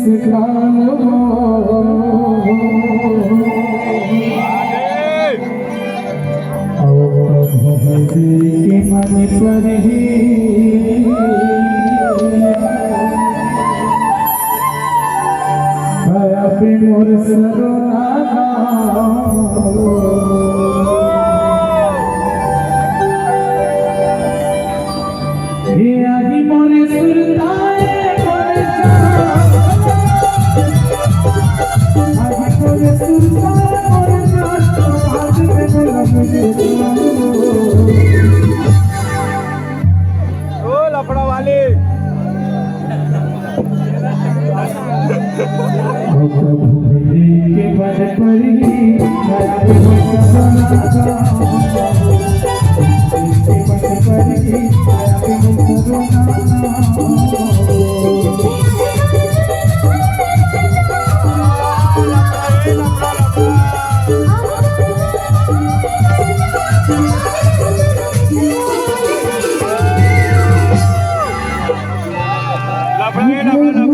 मुस्कान के मन पर ही भया पे मोर सरोना ये आदि मोरे सुरताए मोरे आदि मोरे सुरताए मोरे आज में बोला मुझे लफड़ा वाले प्रभु मेरे के बल पर ही भया पे मोर सरोना के बल पर ही भया पे मोर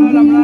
सरोना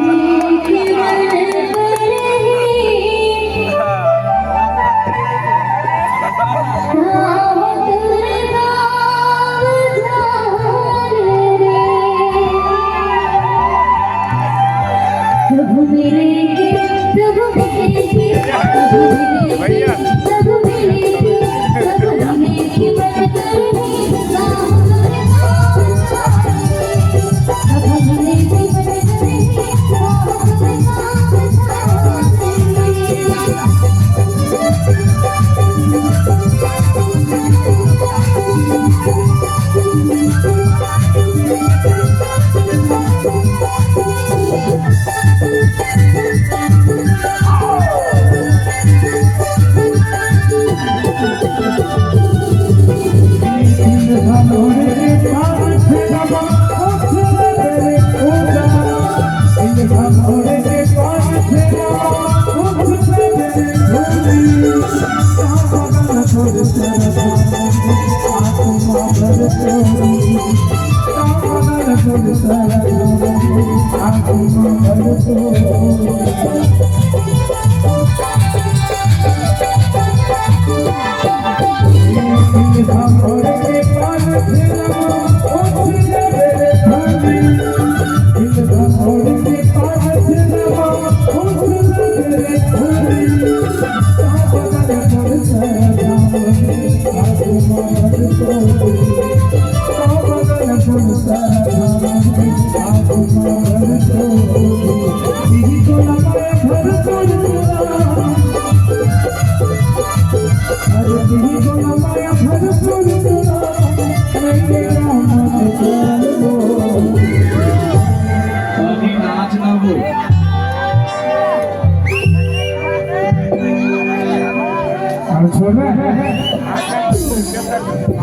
छोड़ना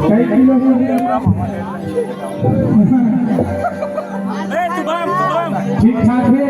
कई किलो ठीक ठाक है।